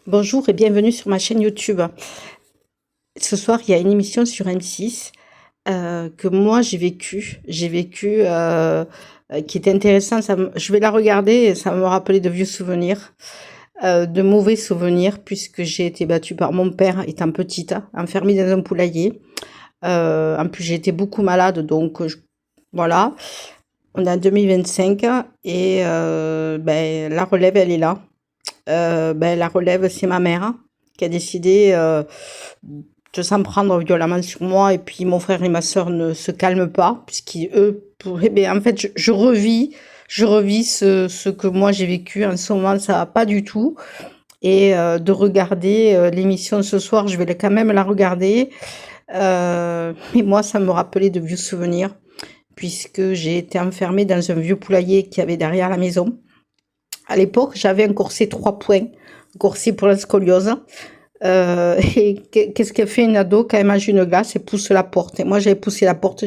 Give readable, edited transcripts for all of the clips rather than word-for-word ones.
Bonjour et bienvenue sur ma chaîne YouTube. Ce soir, il y a une émission sur M6 que moi j'ai vécue. Qui était intéressante. Je vais la regarder et ça va me rappeler de vieux souvenirs, de mauvais souvenirs, puisque j'ai été battue par mon père étant petite, enfermée dans un poulailler. En plus, j'ai été beaucoup malade, donc voilà. On est en 2025 et la relève, elle est là. La relève, c'est ma mère qui a décidé de s'en prendre violemment sur moi. Et puis mon frère et ma sœur ne se calment pas, puisqu'eux pourraient. Ben, en fait, je revis ce que moi j'ai vécu. En ce moment, ça va pas du tout. Et de regarder l'émission ce soir, je vais quand même la regarder. Mais moi, ça me rappelait de vieux souvenirs, puisque j'ai été enfermée dans un vieux poulailler qu'il y avait derrière la maison. À l'époque, j'avais un corset 3 points, un corset pour la scoliose. Et qu'est-ce qu'elle fait une ado quand elle mange une glace? Elle pousse la porte. Et moi, j'avais poussé la porte.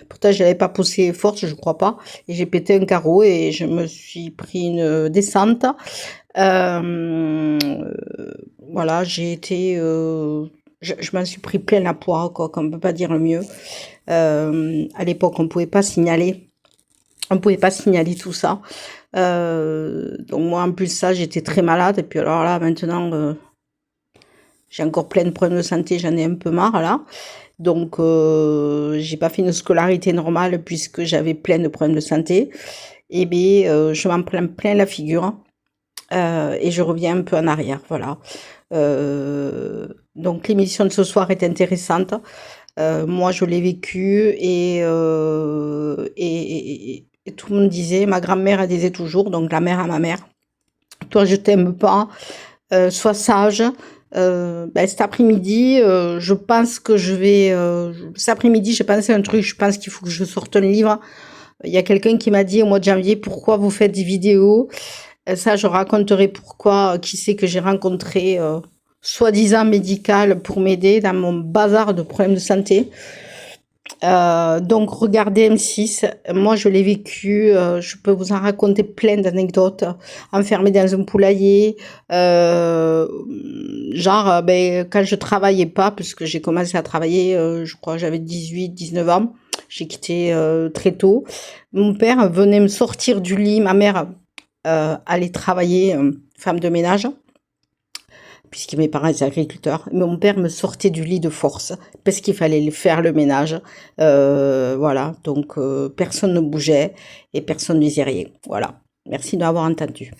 Pourtant, je l'avais pas poussée forte, je crois pas. Et j'ai pété un carreau et je me suis pris une descente. Voilà, j'ai été... je m'en suis pris plein la poire, quoi, qu'on peut pas dire le mieux. À l'époque, on pouvait pas signaler. On pouvait pas signaler tout ça. Donc moi, en plus ça, j'étais très malade. Et puis alors là, maintenant, j'ai encore plein de problèmes de santé. J'en ai un peu marre, là. Donc, j'ai pas fait une scolarité normale puisque j'avais plein de problèmes de santé. Et bien, je m'en prends plein la figure. Et je reviens un peu en arrière, voilà. Donc l'émission de ce soir est intéressante. Moi, je l'ai vécu et tout le monde disait, ma grand-mère, elle disait toujours, donc la mère à ma mère, toi, je t'aime pas, sois sage. Cet après-midi, je pense que je vais... cet après-midi, j'ai pensé à un truc, je pense qu'il faut que je sorte un livre. Il y a quelqu'un qui m'a dit au mois de janvier, pourquoi vous faites des vidéos? Ça, je raconterai pourquoi, qui c'est que j'ai rencontré, soi-disant médical pour m'aider dans mon bazar de problèmes de santé. Donc regardez M6, moi je l'ai vécu, je peux vous en raconter plein d'anecdotes, enfermée dans un poulailler, quand je travaillais pas, puisque j'ai commencé à travailler, je crois que j'avais 18-19 ans, j'ai quitté très tôt, mon père venait me sortir du lit, ma mère allait travailler, femme de ménage, puisque mes parents étaient agriculteurs. Mais mon père me sortait du lit de force, parce qu'il fallait faire le ménage. Voilà, donc personne ne bougeait et personne ne disait rien. Voilà, merci de m'avoir entendu.